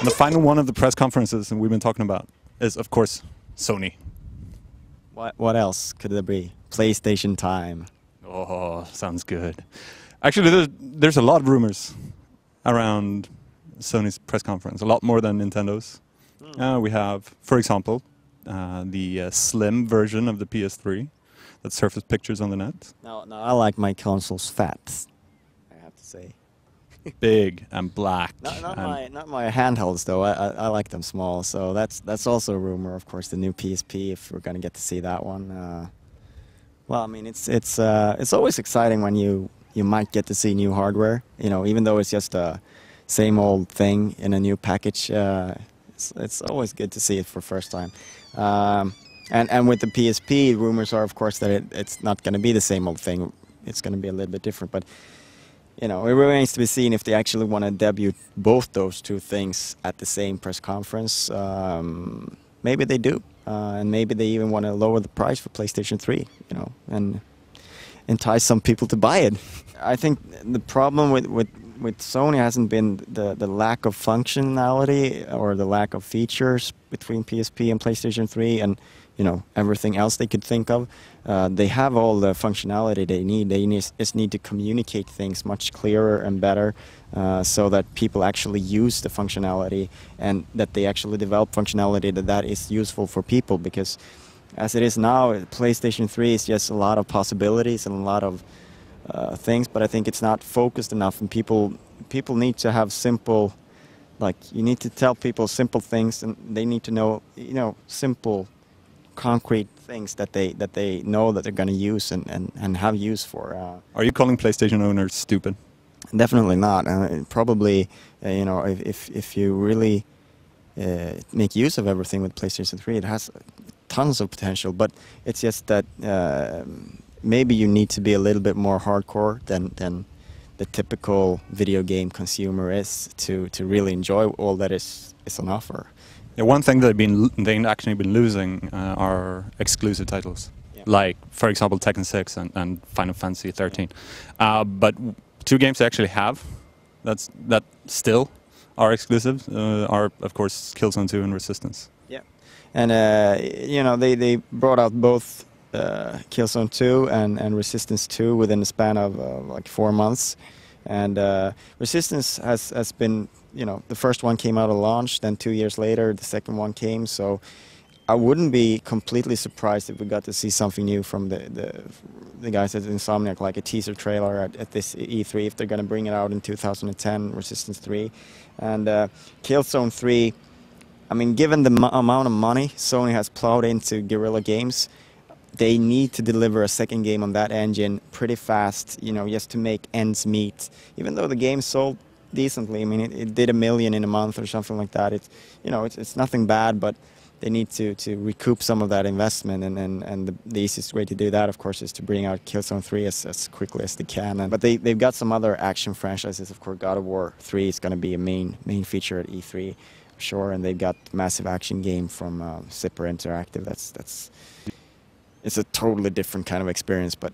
And the final one of the press conferences, and we've been talking about, is of course Sony. What else could there be? PlayStation time. Oh, sounds good. Actually, there's a lot of rumors around Sony's press conference, a lot more than Nintendo's. We have, for example, the slim version of the PS3 that surfaced pictures on the net. No, I like my consoles fat, I have to say. Big and black. Not my handhelds though. I like them small. So that's also a rumor. Of course, the new PSP. If we're gonna get to see that one. Well, I mean, it's always exciting when you might get to see new hardware. You know, even though it's just a same old thing in a new package. It's always good to see it for first time. And with the PSP, rumors are of course that it's not going to be the same old thing. It's going to be a little bit different, but. You know, it remains to be seen if they actually want to debut both those two things at the same press conference. Maybe they do, and maybe they even want to lower the price for PlayStation 3, you know, and entice some people to buy it. I think the problem with Sony hasn't been the lack of functionality or the lack of features between PSP and PlayStation 3 and, you know, everything else they could think of. They have all the functionality they need. They just need to communicate things much clearer and better so that people actually use the functionality and that they actually develop functionality that is useful for people, because as it is now, PlayStation 3 is just a lot of possibilities and a lot of things, but I think it's not focused enough, and people need to have simple, like, you need to tell people simple things, and they need to know, you know, simple concrete things that they know that they're going to use and have use for. Are you calling PlayStation owners stupid? Definitely not. Probably, you know, if you really make use of everything with PlayStation 3, it has tons of potential. But it's just that maybe you need to be a little bit more hardcore than the typical video game consumer is to really enjoy all that is on offer. Yeah, one thing that they've actually been losing are exclusive titles, like, for example, Tekken 6 and Final Fantasy 13. But two games they actually have that still are exclusive are, of course, Killzone 2 and Resistance. Yeah, and you know, they brought out both Killzone 2 and Resistance 2 within the span of like 4 months, and Resistance has been. You know, the first one came out at launch, then 2 years later the second one came, so I wouldn't be completely surprised if we got to see something new from the guys at Insomniac, like a teaser trailer at this E3, if they're going to bring it out in 2010, Resistance 3. And Killzone 3, I mean, given the amount of money Sony has plowed into Guerrilla Games, they need to deliver a second game on that engine pretty fast, you know, just to make ends meet. Even though the game sold decently, I mean, it did $1 million in a month or something like that. It's, you know, it's nothing bad, but they need to recoup some of that investment, and the easiest way to do that, of course, is to bring out Killzone 3 as quickly as they can. But they've got some other action franchises. Of course, God of War 3 is going to be a main feature at E3, I'm sure, and they've got massive action game from Zipper Interactive. It's a totally different kind of experience, but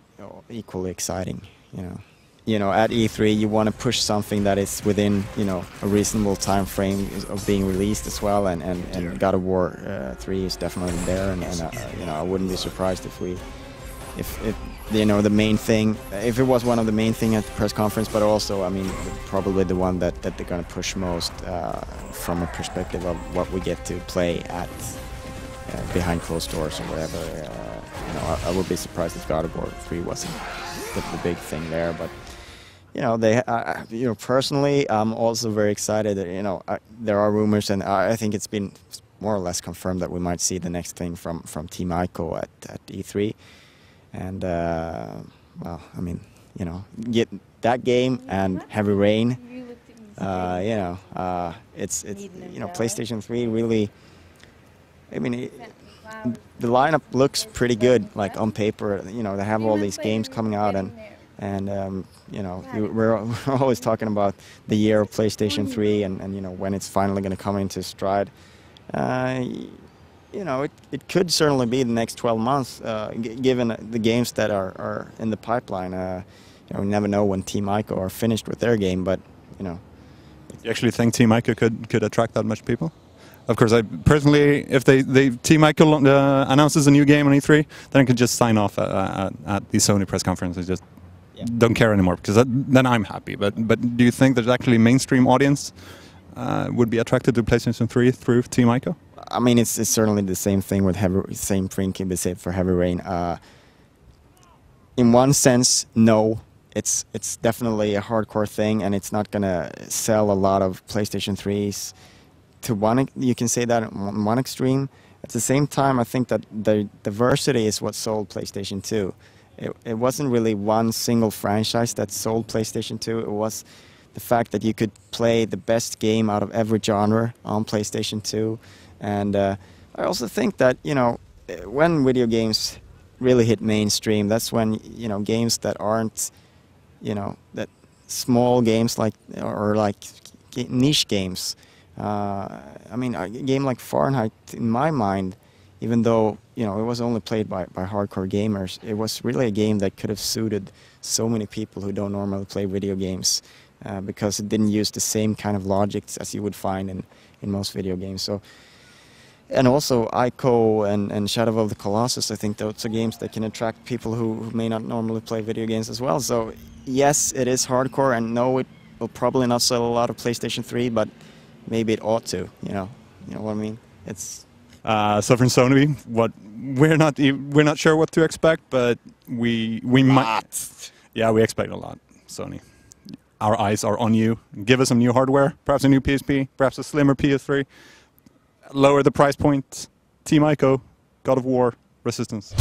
equally exciting, you know. You know, at E3, you want to push something that is within, you know, a reasonable time frame of being released as well, and God of War 3 is definitely there, and you know, I wouldn't be surprised if you know, the main thing, if it was one of the main thing at the press conference, but also, I mean, probably the one that they're going to push most from a perspective of what we get to play at behind closed doors or whatever. You know, I would be surprised if God of War 3 wasn't the big thing there, but. You know, you know, personally, I'm also very excited that, you know, there are rumors, and I think it's been more or less confirmed that we might see the next thing from Team Ico at E3. And, well, I mean, you know, get that game and Heavy Rain, you know, it's you know, PlayStation 3 really, I mean, the lineup looks pretty good, like on paper. You know, they have all these games coming out, and you know, we're always talking about the year of PlayStation 3 and you know, when it's finally going to come into stride. You know, it could certainly be the next 12 months, given the games that are in the pipeline. You know, we never know when Team Ico are finished with their game, but you know, You actually think Team Ico could attract that much people? Of course, I personally, if Team Ico announces a new game on E3, then I could just sign off at the Sony press conference and just don't care anymore, because then I'm happy. But do you think there's actually a mainstream audience would be attracted to PlayStation 3 through Team Ico? I mean, it's certainly the same thing with same thing can be said for Heavy Rain. In one sense, no. It's definitely a hardcore thing, and it's not gonna sell a lot of PlayStation 3s. You can say that on one extreme. At the same time, I think that the diversity is what sold PlayStation 2. It wasn't really one single franchise that sold PlayStation 2. It was the fact that you could play the best game out of every genre on PlayStation 2. And I also think that, you know, when video games really hit mainstream, that's when, you know, games that aren't, you know, that small games like, or like niche games. I mean, a game like Fahrenheit, in my mind, even though, you know, it was only played by hardcore gamers, it was really a game that could have suited so many people who don't normally play video games, because it didn't use the same kind of logics as you would find in most video games. So, and also Ico and Shadow of the Colossus, I think those are games that can attract people who may not normally play video games as well. So yes, it is hardcore, and no, it will probably not sell a lot of PlayStation 3, but maybe it ought to, you know what I mean? It's so from Sony, we're not sure what to expect, but we might. Yeah, we expect a lot. Sony, our eyes are on you. Give us some new hardware, perhaps a new PSP, perhaps a slimmer PS3. Lower the price point. Team Ico, God of War, Resistance.